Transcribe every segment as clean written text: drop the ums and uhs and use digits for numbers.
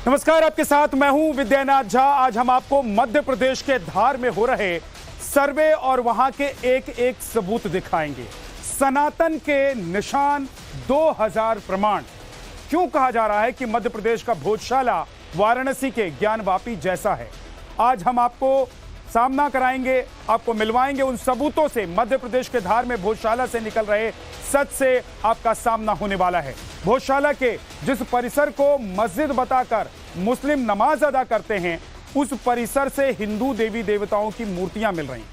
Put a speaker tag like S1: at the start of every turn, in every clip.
S1: नमस्कार, आपके साथ मैं हूं विद्यानाथ झा। आज हम आपको मध्य प्रदेश के धार में हो रहे सर्वे और वहां के एक एक सबूत दिखाएंगे। सनातन के निशान 2000 प्रमाण। क्यों कहा जा रहा है कि मध्य प्रदेश का भोजशाला वाराणसी के ज्ञानवापी जैसा है? आज हम आपको सामना कराएंगे, आपको मिलवाएंगे उन सबूतों से। मध्य प्रदेश के धार में भोजशाला से निकल रहे सच से आपका सामना होने वाला है। भोजशाला के जिस परिसर को मस्जिद बताकर मुस्लिम नमाज अदा करते हैं, उस परिसर से हिंदू देवी देवताओं की मूर्तियां मिल रही हैं,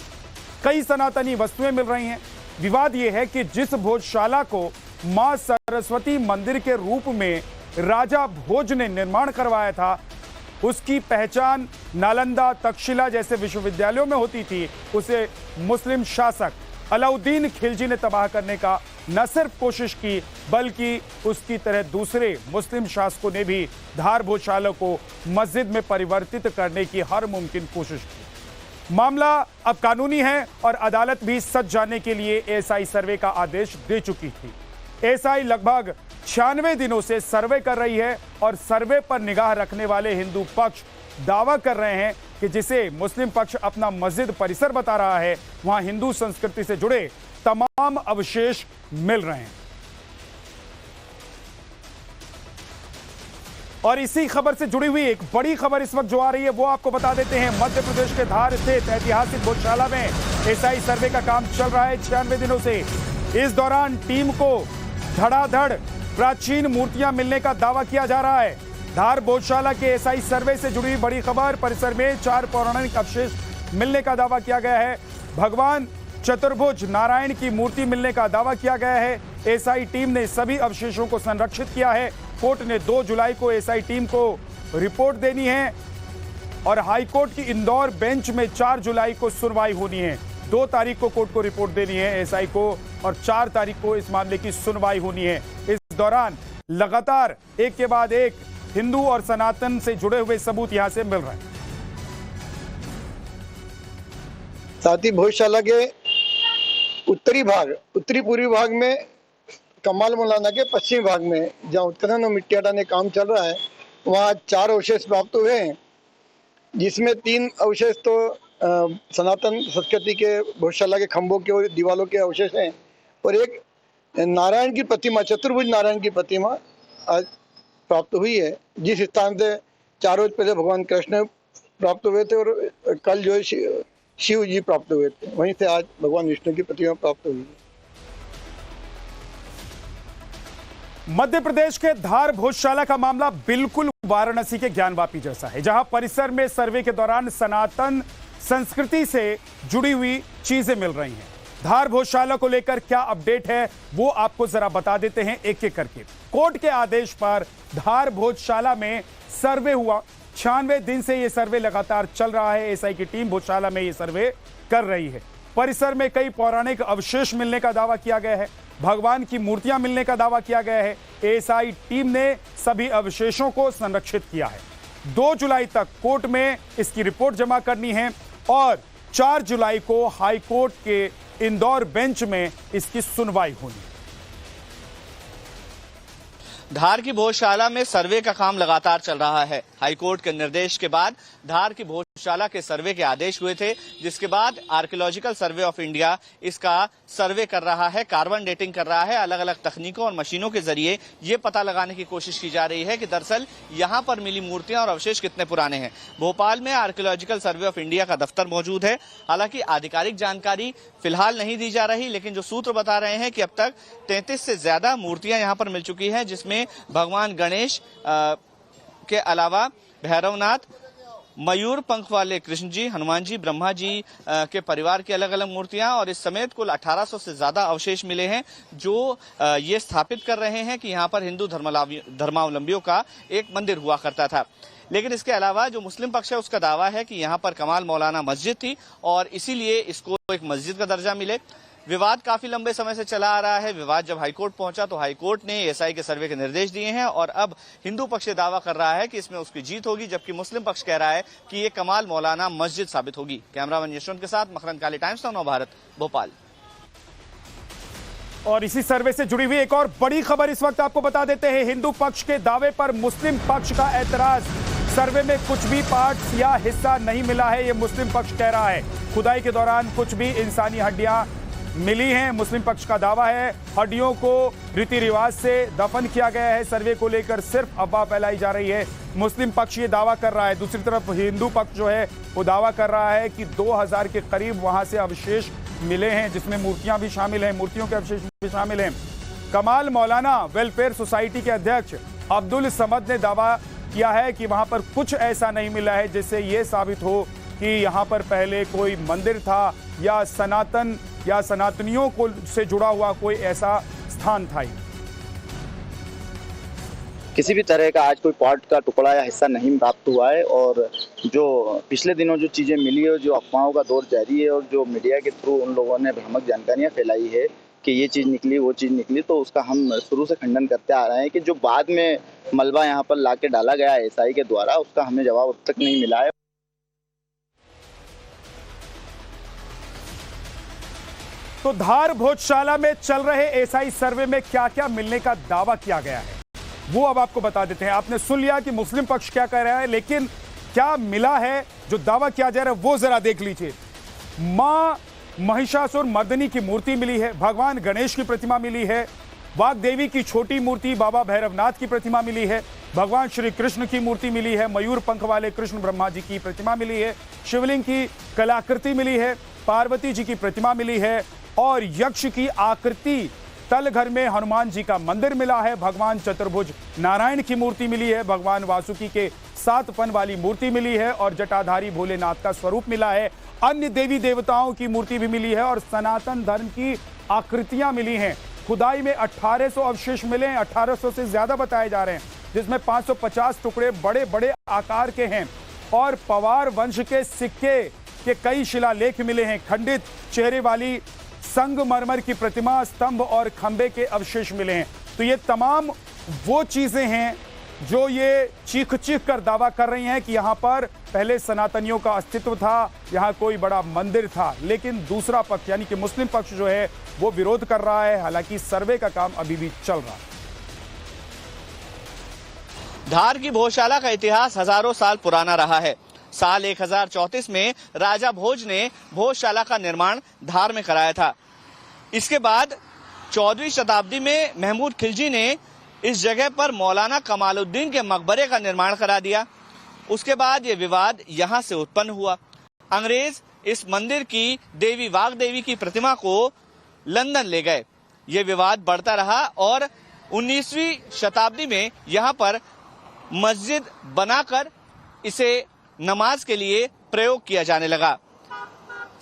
S1: कई सनातनी वस्तुएं मिल रही हैं। विवाद यह है कि जिस भोजशाला को मां सरस्वती मंदिर के रूप में राजा भोज ने निर्माण करवाया था, उसकी पहचान नालंदा, तक्षशिला जैसे विश्वविद्यालयों में होती थी, उसे मुस्लिम शासक अलाउद्दीन खिलजी ने तबाह करने का न सिर्फ कोशिश की, बल्कि उसकी तरह दूसरे मुस्लिम शासकों ने भी धार भोजशाला को मस्जिद में परिवर्तित करने की हर मुमकिन कोशिश की। मामला अब कानूनी है और अदालत भी सच जानने के लिए एएसआई सर्वे का आदेश दे चुकी थी। एएसआई लगभग 96 दिनों से सर्वे कर रही है और सर्वे पर निगाह रखने वाले हिंदू पक्ष दावा कर रहे हैं कि जिसे मुस्लिम पक्ष अपना मस्जिद परिसर बता रहा है, वहां हिंदू संस्कृति से जुड़े तमाम अवशेष मिल रहे हैं। और इसी खबर से जुड़ी हुई एक बड़ी खबर इस वक्त जो आ रही है वो आपको बता देते हैं। मध्य प्रदेश के धार स्थित ऐतिहासिक भोजशाला में एएसआई सर्वे का काम चल रहा है 96 दिनों से। इस दौरान टीम को धड़ाधड़ प्राचीन मूर्तियां मिलने का दावा किया जा रहा है। धार भोजशाला के एएसआई सर्वे से जुड़ी बड़ी खबर। परिसर में 4 पौराणिक अवशेष मिलने का दावा किया गया है। भगवान चतुर्भुज नारायण की मूर्ति मिलने का दावा किया गया है। एएसआई टीम ने सभी अवशेषों को संरक्षित किया है। कोर्ट ने 2 जुलाई को एएसआई टीम को रिपोर्ट देनी है और हाईकोर्ट की इंदौर बेंच में 4 जुलाई को सुनवाई होनी है। 2 तारीख को कोर्ट को रिपोर्ट देनी है एएसआई को और 4 तारीख को इस मामले की सुनवाई होनी है। इस दौरान लगातार एक के बाद एक हिंदू और सनातन से जुड़े हुए सबूत यहां से मिल रहे हैं।
S2: साथ ही भोजशाला के उत्तरी पूर्वी भाग में कमाल मौलाना के पश्चिमी भाग में जहाँ उत्खनन और मिट्टी हटाने काम चल रहा है, वहाँ 4 अवशेष प्राप्त हुए हैं, जिसमें 3 अवशेष तो सनातन संस्कृति के भोजशाला के खंभों के और दीवालों के अवशेष हैं और एक नारायण की प्रतिमा, चतुर्भुज नारायण की प्रतिमा आज प्राप्त हुई है, जिस स्थान से 4 रोज पहले भगवान कृष्ण प्राप्त हुए थे और कल जो है शिव जी प्राप्त हुए थे, वहीं से आज भगवान विष्णु की प्रतिमा प्राप्त हुई है।
S1: मध्य प्रदेश के धार भोजशाला का मामला बिल्कुल वाराणसी के ज्ञानवापी जैसा है, जहां परिसर में सर्वे के दौरान सनातन संस्कृति से जुड़ी हुई चीजें मिल रही हैं। धार भोजशाला को लेकर क्या अपडेट है वो आपको जरा बता देते हैं एक एक करके। कोर्ट के आदेश पर धार भोजशाला में सर्वे हुआ। 96 दिन से यह सर्वे लगातार चल रहा है। एएसआई की टीम भोजशाला में यह सर्वे कर रही है। परिसर में कई पौराणिक अवशेष मिलने का दावा किया गया है। भगवान की मूर्तियां मिलने का दावा किया गया है। एएसआई टीम ने सभी अवशेषों को संरक्षित किया है। 2 जुलाई तक कोर्ट में इसकी रिपोर्ट जमा करनी है और 4 जुलाई को हाईकोर्ट के इंदौर बेंच में इसकी सुनवाई होनी है।
S3: धार की भोजशाला में सर्वे का काम लगातार चल रहा है। हाईकोर्ट के निर्देश के बाद धार की भोजशाला के सर्वे के आदेश हुए थे, जिसके बाद आर्कियोलॉजिकल सर्वे ऑफ इंडिया इसका सर्वे कर रहा है, कार्बन डेटिंग कर रहा है। अलग अलग तकनीकों और मशीनों के जरिए ये पता लगाने की कोशिश की जा रही है कि दरअसल यहाँ पर मिली मूर्तियां और अवशेष कितने पुराने हैं। भोपाल में आर्कियोलॉजिकल सर्वे ऑफ इंडिया का दफ्तर मौजूद है। हालांकि आधिकारिक जानकारी फिलहाल नहीं दी जा रही, लेकिन जो सूत्र बता रहे हैं कि अब तक 33 से ज्यादा मूर्तियां यहाँ पर मिल चुकी हैं, जिसमें भगवान गणेश के अलावा भैरवनाथ, मयूर पंख वाले कृष्ण जी, हनुमान जी, ब्रह्मा जी के परिवार की अलग अलग मूर्तियां और इस समेत कुल 1800 से ज्यादा अवशेष मिले हैं, जो ये स्थापित कर रहे हैं कि यहाँ पर हिंदू धर्मावलंबियों का एक मंदिर हुआ करता था। लेकिन इसके अलावा जो मुस्लिम पक्ष है उसका दावा है कि यहाँ पर कमाल मौलाना मस्जिद थी और इसीलिए इसको एक मस्जिद का दर्जा मिले। विवाद काफी लंबे समय से चला आ रहा है। विवाद जब हाईकोर्ट पहुंचा तो हाईकोर्ट ने एएसआई के सर्वे के निर्देश दिए हैं और अब हिंदू पक्ष दावा कर रहा है कि इसमें उसकी जीत होगी, जबकि मुस्लिम पक्ष कह रहा है कि ये कमाल मौलाना मस्जिद साबित होगी। कैमरामैन यशवंत के साथ मकरंद काली, टाइम्स नाउ भारत, भोपाल।
S1: और इसी सर्वे से जुड़ी हुई एक और बड़ी खबर इस वक्त आपको बता देते हैं। हिंदू पक्ष के दावे पर मुस्लिम पक्ष का ऐतराज। सर्वे में कुछ भी पार्ट्स या हिस्सा नहीं मिला है, ये मुस्लिम पक्ष कह रहा है। खुदाई के दौरान कुछ भी इंसानी हड्डियां मिली हैं, मुस्लिम पक्ष का दावा है। हड्डियों को रीति रिवाज से दफन किया गया है। सर्वे को लेकर सिर्फ अफवाह फैलाई जा रही है, मुस्लिम पक्ष ये दावा कर रहा है। दूसरी तरफ हिंदू पक्ष जो है वो दावा कर रहा है कि 2000 के करीब वहां से अवशेष मिले हैं, जिसमें मूर्तियां भी शामिल हैं, मूर्तियों के अवशेष भी शामिल हैं। कमाल मौलाना वेलफेयर सोसाइटी के अध्यक्ष अब्दुल समद ने दावा किया है कि वहां पर कुछ ऐसा नहीं मिला है जिससे यह साबित हो कि यहां पर पहले कोई मंदिर था या सनातन या सनातनियों को से जुड़ा हुआ कोई ऐसा स्थान था।
S4: किसी भी तरह का आज कोई पार्ट का टुकड़ा या हिस्सा नहीं प्राप्त हुआ है। और जो पिछले दिनों जो चीज़ें मिली है, जो अफवाहों का दौर जारी है और जो मीडिया के थ्रू उन लोगों ने भ्रामक जानकारियां फैलाई है कि ये चीज़ निकली वो चीज़ निकली, तो उसका हम शुरू से खंडन करते आ रहे हैं कि जो बाद में मलबा यहाँ पर ला के डाला गया है एसआई के द्वारा, उसका हमें जवाब अब तक नहीं मिला है।
S1: तो धार भोजशाला में चल रहे एसआई सर्वे में क्या क्या मिलने का दावा किया गया है वो अब आपको बता देते हैं। आपने सुन लिया कि मुस्लिम पक्ष क्या कह रहा है, लेकिन क्या मिला है जो दावा किया जा रहा है वो जरा देख लीजिए। मां महिषासुर मर्दनी की मूर्ति मिली है, भगवान गणेश की प्रतिमा मिली है, वाग्देवी की छोटी मूर्ति, बाबा भैरवनाथ की प्रतिमा मिली है, भगवान श्री कृष्ण की मूर्ति मिली है, मयूर पंख वाले कृष्ण ब्रह्मा जी की प्रतिमा मिली है, शिवलिंग की कलाकृति मिली है, पार्वती जी की प्रतिमा मिली है और यक्ष की आकृति तल घर में हनुमान जी का मंदिर मिला है, भगवान चतुर्भुज नारायण की मूर्ति मिली है, भगवान वासुकी के 7 फन वाली मूर्ति मिली है और जटाधारी भोलेनाथ का स्वरूप मिला है। अन्य देवी देवताओं की मूर्ति भी मिली है और सनातन धर्म की आकृतियां मिली हैं। खुदाई में 1800 अवशेष मिले हैं, 1800 से ज्यादा बताए जा रहे हैं, जिसमें 550 टुकड़े बड़े बड़े आकार के हैं और पवार वंश के सिक्के के कई शिलालेख मिले हैं। खंडित चेहरे वाली संगमरमर की प्रतिमा, स्तंभ और खंबे के अवशेष मिले हैं। तो ये तमाम वो चीजें हैं जो ये चीख चीख कर दावा कर रही हैं कि यहाँ पर पहले सनातनियों का अस्तित्व था, यहाँ कोई बड़ा मंदिर था। लेकिन दूसरा पक्ष यानी कि मुस्लिम पक्ष जो है वो विरोध कर रहा है। हालांकि सर्वे का काम अभी भी चल रहा है।
S3: धार की भोजशाला का इतिहास हजारों साल पुराना रहा है। साल 1034 में राजा भोज ने भोजशाला का निर्माण धार में कराया था। इसके बाद 14वीं शताब्दी में महमूद खिलजी ने इस जगह पर मौलाना कमालुद्दीन के मकबरे का निर्माण करा दिया। उसके बाद ये विवाद यहाँ से उत्पन्न हुआ। अंग्रेज इस मंदिर की देवी वाग्देवी की प्रतिमा को लंदन ले गए। ये विवाद बढ़ता रहा और 19वीं शताब्दी में यहाँ पर मस्जिद बनाकर इसे नमाज के लिए प्रयोग किया जाने लगा।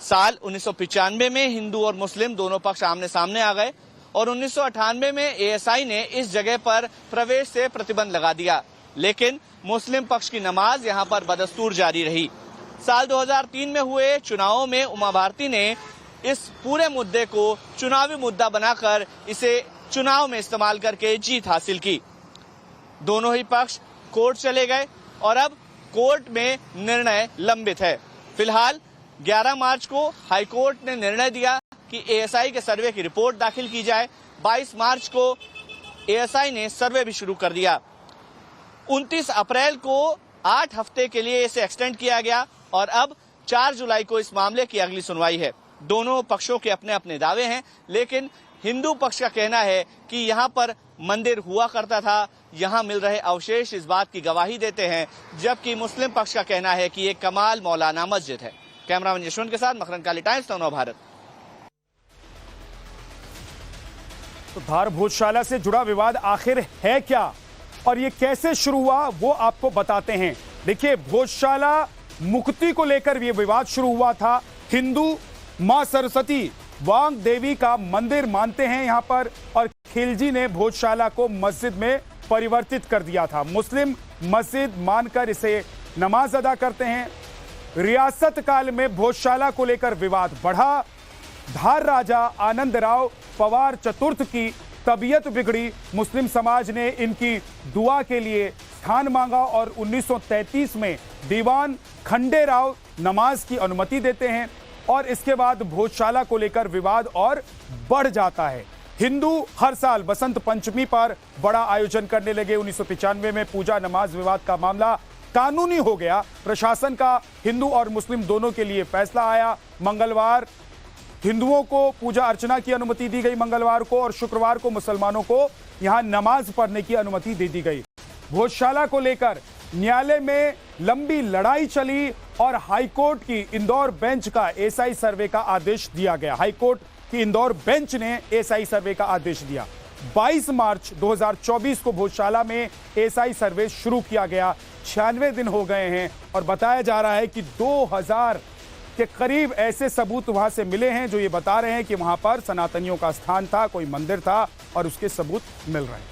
S3: साल 1995 में हिंदू और मुस्लिम दोनों पक्ष आमने सामने आ गए और 1998 में एएसआई ने इस जगह पर प्रवेश से प्रतिबंध लगा दिया, लेकिन मुस्लिम पक्ष की नमाज यहां पर बदस्तूर जारी रही। साल 2003 में हुए चुनावों में उमा भारती ने इस पूरे मुद्दे को चुनावी मुद्दा बनाकर इसे चुनाव में इस्तेमाल करके जीत हासिल की। दोनों ही पक्ष कोर्ट चले गए और अब कोर्ट में निर्णय लंबित है। फिलहाल 11 मार्च को हाईकोर्ट ने निर्णय दिया कि एएसआई के सर्वे की रिपोर्ट दाखिल की जाए। 22 मार्च को एएसआई ने सर्वे भी शुरू कर दिया। 29 अप्रैल को 8 हफ्ते के लिए इसे एक्सटेंड किया गया और अब 4 जुलाई को इस मामले की अगली सुनवाई है। दोनों पक्षों के अपने अपने दावे हैं, लेकिन हिंदू पक्ष का कहना है कि यहाँ पर मंदिर हुआ करता था, यहाँ मिल रहे अवशेष इस बात की गवाही देते हैं, जबकि मुस्लिम पक्ष का कहना है कि ये कमाल मौलाना मस्जिद है। कैमरामैन यशवंत के साथ मकरन काली, टाइम्स नव भारत।
S1: तो धार भोजशाला से जुड़ा विवाद आखिर है क्या और ये कैसे शुरू हुआ वो आपको बताते हैं। देखिए, भोजशाला मुक्ति को लेकर ये विवाद शुरू हुआ था। हिंदू मां सरस्वती वांग देवी का मंदिर मानते हैं यहाँ पर और खिलजी ने भोजशाला को मस्जिद में परिवर्तित कर दिया था। मुस्लिम मस्जिद मानकर इसे नमाज अदा करते हैं। रियासत काल में भोजशाला को लेकर विवाद बढ़ा। धार राजा आनंद राव पवार चतुर्थ की तबीयत बिगड़ी। मुस्लिम समाज ने इनकी दुआ के लिए स्थान मांगा और 1933 में दीवान खंडे राव नमाज की अनुमति देते हैं और इसके बाद भोजशाला को लेकर विवाद और बढ़ जाता है। हिंदू हर साल बसंत पंचमी पर बड़ा आयोजन करने लगे। 1995 में पूजा नमाज विवाद का मामला कानूनी हो गया। प्रशासन का हिंदू और मुस्लिम दोनों के लिए फैसला आया। मंगलवार हिंदुओं को पूजा अर्चना की अनुमति दी गई मंगलवार को, और शुक्रवार को मुसलमानों को यहां नमाज पढ़ने की अनुमति दे दी गई। भोजशाला को लेकर न्यायालय में लंबी लड़ाई चली और हाईकोर्ट की इंदौर बेंच का एसआई सर्वे का आदेश दिया गया। हाईकोर्ट की इंदौर बेंच ने एसआई सर्वे का आदेश दिया। 22 मार्च 2024 को भोजशाला में एसआई सर्वे शुरू किया गया। 96 दिन हो गए हैं और बताया जा रहा है कि 2000 के करीब ऐसे सबूत वहां से मिले हैं जो ये बता रहे हैं कि वहां पर सनातनियों का स्थान था, कोई मंदिर था, और उसके सबूत मिल रहे हैं।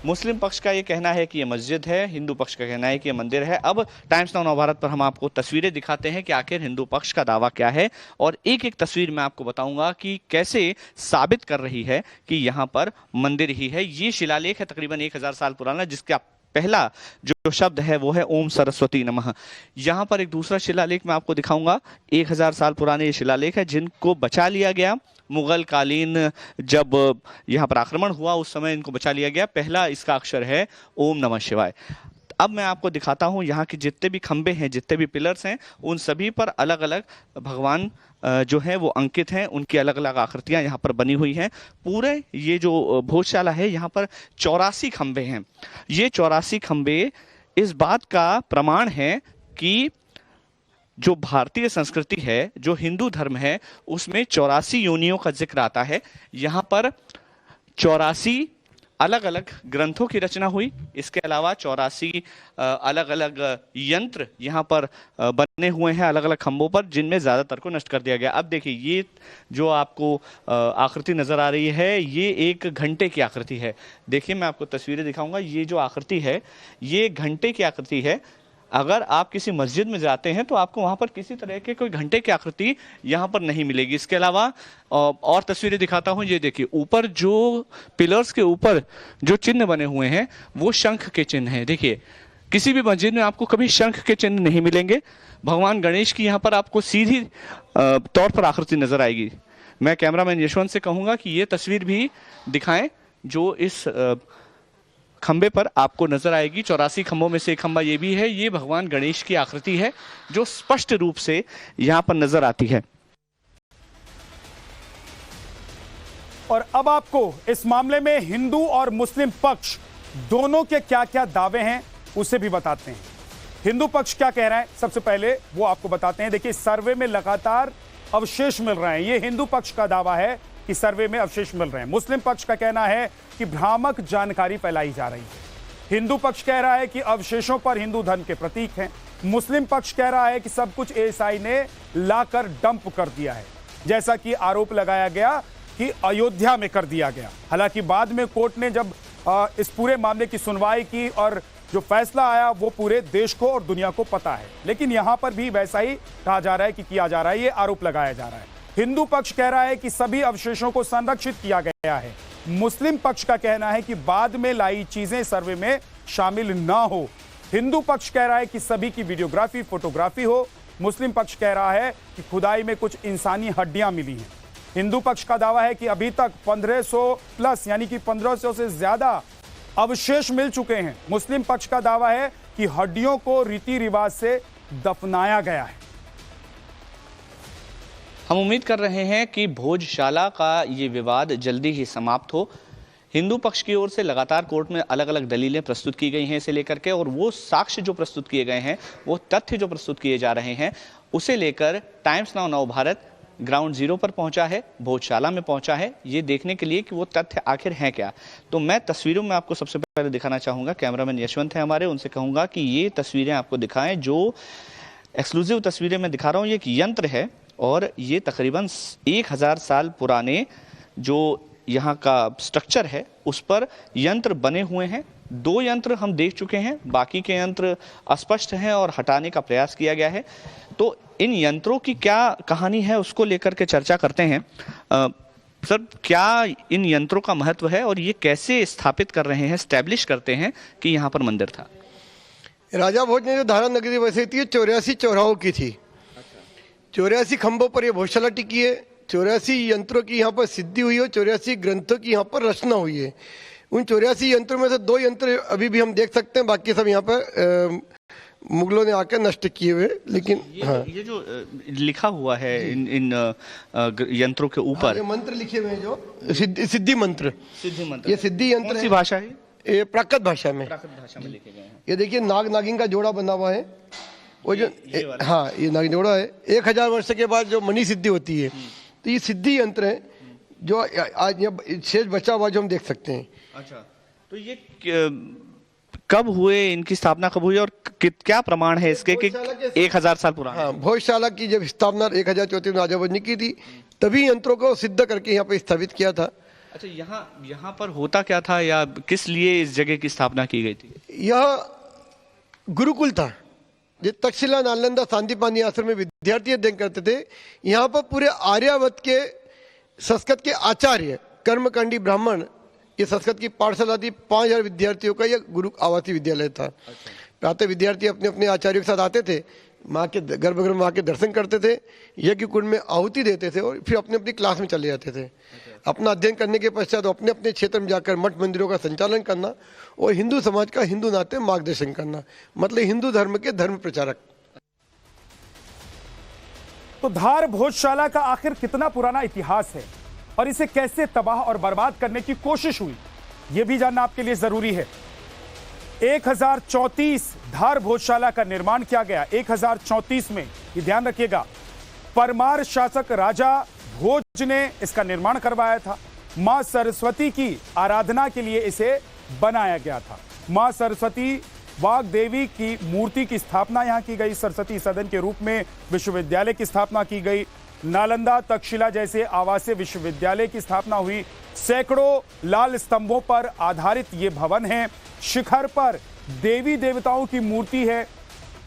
S3: मुस्लिम पक्ष का ये कहना है कि ये मस्जिद है, हिंदू पक्ष का कहना है कि ये मंदिर है। अब टाइम्स नाउ नवभारत पर हम आपको तस्वीरें दिखाते हैं कि आखिर हिंदू पक्ष का दावा क्या है, और एक एक तस्वीर मैं आपको बताऊंगा कि कैसे साबित कर रही है कि यहाँ पर मंदिर ही है। ये शिलालेख है तकरीबन 1000 साल पुराना, जिसका पहला जो शब्द है वो है ओम सरस्वती नमः। यहाँ पर एक दूसरा शिलालेख मैं आपको दिखाऊंगा, 1000 साल पुराने ये शिलालेख है जिनको बचा लिया गया मुगल कालीन जब यहाँ पर आक्रमण हुआ उस समय इनको बचा लिया गया। पहला इसका अक्षर है ओम नमः शिवाय। अब मैं आपको दिखाता हूँ यहाँ के जितने भी खंबे हैं, जितने भी पिलर्स हैं, उन सभी पर अलग अलग भगवान जो हैं वो अंकित हैं, उनकी अलग अलग आकृतियाँ यहाँ पर बनी हुई हैं। पूरे ये जो भोजशाला है यहाँ पर 84 खंबे हैं। ये 84 खंबे इस बात का प्रमाण है कि जो भारतीय संस्कृति है, जो हिंदू धर्म है, उसमें 84 योनियों का जिक्र आता है। यहाँ पर 84 अलग अलग ग्रंथों की रचना हुई। इसके अलावा 84 अलग अलग यंत्र यहाँ पर बने हुए हैं अलग अलग खंभों पर, जिनमें ज़्यादातर को नष्ट कर दिया गया। अब देखिए ये जो आपको आकृति नज़र आ रही है, ये एक घंटे की आकृति है। देखिए मैं आपको तस्वीरें दिखाऊंगा। ये जो आकृति है ये घंटे की आकृति है। अगर आप किसी मस्जिद में जाते हैं तो आपको वहाँ पर किसी तरह के कोई घंटे की आकृति यहाँ पर नहीं मिलेगी। इसके अलावा और तस्वीरें दिखाता हूँ। ये देखिए ऊपर जो पिलर्स के ऊपर जो चिन्ह बने हुए हैं वो शंख के चिन्ह हैं। देखिए किसी भी मस्जिद में आपको कभी शंख के चिन्ह नहीं मिलेंगे। भगवान गणेश की यहाँ पर आपको सीधी तौर पर आकृति नजर आएगी। मैं कैमरामैन यशवंत से कहूँगा कि ये तस्वीर भी दिखाएं जो इस खंबे पर आपको नजर आएगी। 84 खंभों में से एक खंबा ये भी है। ये भगवान गणेश की आकृति है जो स्पष्ट रूप से यहां पर नजर आती है।
S1: और अब आपको इस मामले में हिंदू और मुस्लिम पक्ष दोनों के क्या क्या दावे हैं उसे भी बताते हैं। हिंदू पक्ष क्या कह रहा है सबसे पहले वो आपको बताते हैं। देखिए सर्वे में लगातार अवशेष मिल रहे हैं। ये हिंदू पक्ष का दावा है कि सर्वे में अवशेष मिल रहे हैं। मुस्लिम पक्ष का कहना है कि भ्रामक जानकारी फैलाई जा रही है। हिंदू पक्ष कह रहा है कि अवशेषों पर हिंदू धर्म के प्रतीक हैं। मुस्लिम पक्ष कह रहा है कि सब कुछ एएसआई ने लाकर डंप कर दिया है, जैसा कि आरोप लगाया गया कि अयोध्या में कर दिया गया। हालांकि बाद में कोर्ट ने जब इस पूरे मामले की सुनवाई की और जो फैसला आया वो पूरे देश को और दुनिया को पता है, लेकिन यहां पर भी वैसा ही कहा जा रहा है कि किया जा रहा है, ये आरोप लगाया जा रहा है। हिंदू पक्ष कह रहा है कि सभी अवशेषों को संरक्षित किया गया है। मुस्लिम पक्ष का कहना है कि बाद में लाई चीजें सर्वे में शामिल ना हो। हिंदू पक्ष कह रहा है कि सभी की वीडियोग्राफी फोटोग्राफी हो। मुस्लिम पक्ष कह रहा है कि खुदाई में कुछ इंसानी हड्डियां मिली हैं। हिंदू पक्ष का दावा है कि अभी तक 1500 प्लस यानी कि 1500 से ज्यादा अवशेष मिल चुके हैं। मुस्लिम पक्ष का दावा है कि हड्डियों को रीति रिवाज से दफनाया गया है।
S3: हम उम्मीद कर रहे हैं कि भोजशाला का ये विवाद जल्दी ही समाप्त हो। हिंदू पक्ष की ओर से लगातार कोर्ट में अलग अलग दलीलें प्रस्तुत की गई हैं इसे लेकर के, और वो साक्ष्य जो प्रस्तुत किए गए हैं, वो तथ्य जो प्रस्तुत किए जा रहे हैं, उसे लेकर times now Navbharat ground zero पर पहुंचा है, भोजशाला में पहुंचा है, ये देखने के लिए कि वो तथ्य आखिर हैं क्या। तो मैं तस्वीरों में आपको सबसे पहले दिखाना चाहूँगा। कैमरामैन यशवंत है हमारे, उनसे कहूँगा कि ये तस्वीरें आपको दिखाएं। जो एक्सक्लूसिव तस्वीरें मैं दिखा रहा हूँ, ये एक यंत्र है और ये तकरीबन 1000 साल पुराने जो यहाँ का स्ट्रक्चर है उस पर यंत्र बने हुए हैं। 2 यंत्र हम देख चुके हैं, बाकी के यंत्र अस्पष्ट हैं और हटाने का प्रयास किया गया है। तो इन यंत्रों की क्या कहानी है उसको लेकर के चर्चा करते हैं। सर, क्या इन यंत्रों का महत्व है और ये कैसे स्थापित कर रहे हैं, स्टैब्लिश करते हैं कि यहाँ पर मंदिर था?
S2: राजा भोज ने जो धारा नगरी बसाई थी 84 चौराहों की थी। 84 खंभों पर यह भोजशाला टिकी है। 84 यंत्रों की यहाँ पर सिद्धि हुई है, 84 ग्रंथों की यहाँ पर रचना हुई है। उन 84 यंत्रों में से 2 यंत्र अभी भी हम देख सकते हैं, बाकी सब यहाँ पर मुगलों ने आकर नष्ट किए हुए। लेकिन
S3: ये जो लिखा हुआ है इन यंत्रों के ऊपर,
S2: ये मंत्र लिखे हुए हैं जो सिद्धि मंत्र, ये सिद्धि यंत्र
S3: कौन सी भाषा है?
S2: ये प्राकृत भाषा में
S3: लिखे गए हैं।
S2: ये देखिए नाग नागिन का जोड़ा बना हुआ है, वो जो हाँ ये नागिन जोड़ा है। 1000 वर्ष के बाद जो मणि सिद्धि होती है, तो ये सिद्धि यंत्र है जो आज यहाँ शेष बचा हुआ जो हम देख सकते हैं।
S3: अच्छा, तो ये कब हुए, इनकी स्थापना कब हुई और क्या प्रमाण है इसके कि 1000 साल पुराना?
S2: हाँ, भोजशाला की जब स्थापना 1034 में राजा भोज ने की थी, तभी यंत्रों को सिद्ध करके यहाँ पे स्थापित किया था।
S3: अच्छा, यहाँ पर होता क्या था या किस लिए इस जगह की स्थापना की गई थी?
S2: यह गुरुकुल था, जो तक्षशिला नालंदा सांदीपानी आश्रम में विद्यार्थी अध्ययन करते थे। यहाँ पर पूरे आर्यावर्त के संस्कृत के आचार्य कर्मकांडी ब्राह्मण, ये संस्कृत की पाठशाला थी। 5000 विद्यार्थियों का यह गुरु आवासीय विद्यालय था। प्रातः विद्यार्थी अपने अपने आचार्यों के साथ आते थे, माँ के गर्भगृह में आके दर्शन करते थे, यज्ञ कुंड में आहुति देते थे और फिर अपने अपनी क्लास में चले जाते थे। अपना अध्ययन करने के पश्चात अपने अपने क्षेत्र में जाकर मठ मंदिरों का संचालन करना और हिंदू समाज का हिंदू नाते मार्गदर्शन करना, मतलब हिंदू धर्म के धर्म प्रचारक।
S1: तो धार भोजशाला का आखिर कितना पुराना इतिहास है और इसे कैसे तबाह और बर्बाद करने की कोशिश हुई, यह भी जानना आपके लिए जरूरी है। 1034 धार भोजशाला का निर्माण किया गया। 1034 में, ये ध्यान रखिएगा, परमार शासक राजा भोज ने इसका निर्माण करवाया था। मां सरस्वती की आराधना के लिए इसे बनाया गया था। मां सरस्वती वाग देवी की मूर्ति की स्थापना यहां की गई। सरस्वती सदन के रूप में विश्वविद्यालय की स्थापना की गई। नालंदा, तक्षशिला जैसे आवासीय विश्वविद्यालय की स्थापना हुई। सैकड़ों लाल स्तंभों पर आधारित ये भवन है। शिखर पर देवी देवताओं की मूर्ति है।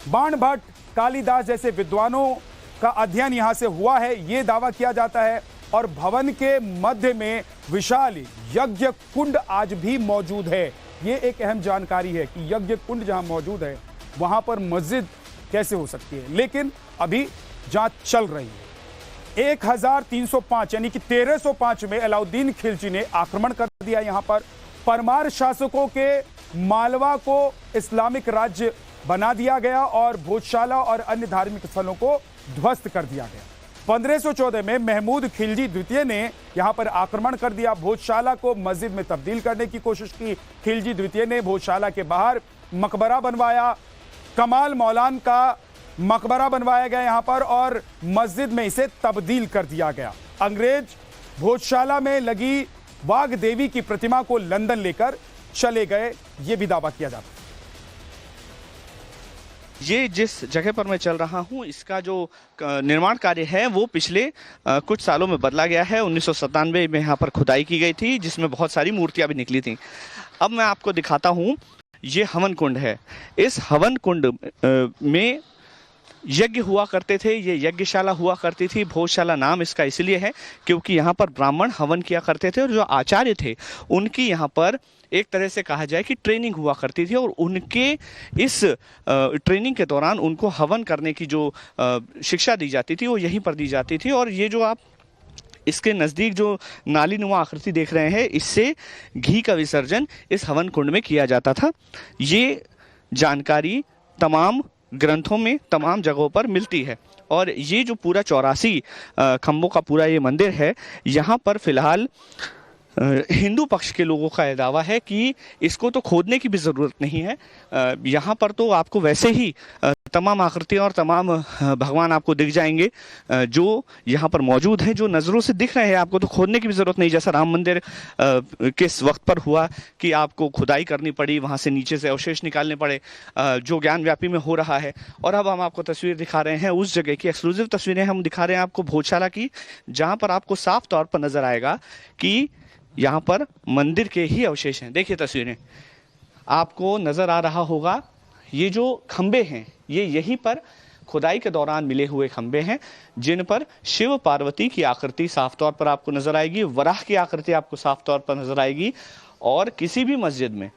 S1: बाण भट्ट, कालिदास जैसे विद्वानों का अध्ययन यहां से हुआ है, यह दावा किया जाता है। और भवन के मध्य में विशाल यज्ञ कुंड आज भी मौजूद है। यह एक अहम जानकारी है कि यज्ञ कुंड जहां मौजूद है वहां पर मस्जिद कैसे हो सकती है, लेकिन अभी जांच चल रही है। 1305 यानी कि 1305 में अलाउद्दीन खिलजी ने आक्रमण कर दिया यहां पर। परमार शासकों के मालवा को इस्लामिक राज्य बना दिया गया और भोजशाला और अन्य धार्मिक स्थलों को ध्वस्त कर दिया गया। 1514 में महमूद खिलजी द्वितीय ने यहां पर आक्रमण कर दिया। भोजशाला को मस्जिद में तब्दील करने की कोशिश की। खिलजी द्वितीय ने भोजशाला के बाहर मकबरा बनवाया। कमाल मौलान का मकबरा बनवाया गया यहां पर और मस्जिद में इसे तब्दील कर दिया गया। अंग्रेज भोजशाला में लगी वाग देवी की प्रतिमा को लंदन लेकर चले गए, यह भी दावा किया जाता है।
S3: ये जिस जगह पर मैं चल रहा हूं, इसका जो निर्माण कार्य है वो पिछले कुछ सालों में बदला गया है। 1997 में यहाँ पर खुदाई की गई थी, जिसमें बहुत सारी मूर्तियां भी निकली थी। अब मैं आपको दिखाता हूं, ये हवन कुंड है। इस हवन कुंड में यज्ञ हुआ करते थे, ये यज्ञशाला हुआ करती थी। भोजशाला नाम इसका इसलिए है क्योंकि यहाँ पर ब्राह्मण हवन किया करते थे और जो आचार्य थे उनकी यहाँ पर एक तरह से कहा जाए कि ट्रेनिंग हुआ करती थी और उनके इस ट्रेनिंग के दौरान उनको हवन करने की जो शिक्षा दी जाती थी वो यहीं पर दी जाती थी। और ये जो आप इसके नज़दीक जो नाली नुमा आकृति देख रहे हैं, इससे घी का विसर्जन इस हवन कुंड में किया जाता था। ये जानकारी तमाम ग्रंथों में तमाम जगहों पर मिलती है। और ये जो पूरा 84 खंभों का पूरा ये मंदिर है, यहाँ पर फिलहाल हिंदू पक्ष के लोगों का यह दावा है कि इसको तो खोदने की भी ज़रूरत नहीं है। यहाँ पर तो आपको वैसे ही तमाम आकृतियाँ और तमाम भगवान आपको दिख जाएंगे जो यहाँ पर मौजूद हैं, जो नज़रों से दिख रहे हैं। आपको तो खोदने की भी ज़रूरत नहीं, जैसा राम मंदिर किस वक्त पर हुआ कि आपको खुदाई करनी पड़ी, वहाँ से नीचे से अवशेष निकालने पड़े, जो ज्ञान व्यापी में हो रहा है। और अब हम आपको तस्वीर दिखा रहे हैं उस जगह की, एक्सक्लूसिव तस्वीरें हम दिखा रहे हैं आपको भोजशाला की, जहाँ पर आपको साफ तौर पर नज़र आएगा कि यहाँ पर मंदिर के ही अवशेष हैं। देखिए तस्वीरें, आपको नज़र आ रहा होगा ये जो खंबे हैं ये यहीं पर खुदाई के दौरान मिले हुए खंबे हैं, जिन पर शिव पार्वती की आकृति साफ तौर पर आपको नजर आएगी, वराह की आकृति आपको साफ तौर पर नजर आएगी। और किसी भी मस्जिद में,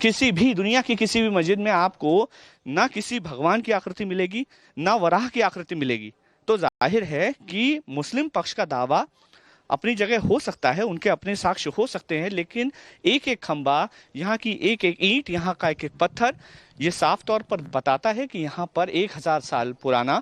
S3: किसी भी दुनिया की किसी भी मस्जिद में आपको ना किसी भगवान की आकृति मिलेगी ना वराह की आकृति मिलेगी। तो जाहिर है कि मुस्लिम पक्ष का दावा अपनी जगह हो सकता है, उनके अपने साक्ष्य हो सकते हैं, लेकिन एक एक खंबा, यहाँ की एक एक ईंट, यहाँ का एक एक पत्थर, ये साफ तौर पर बताता है कि यहाँ पर 1000 साल पुराना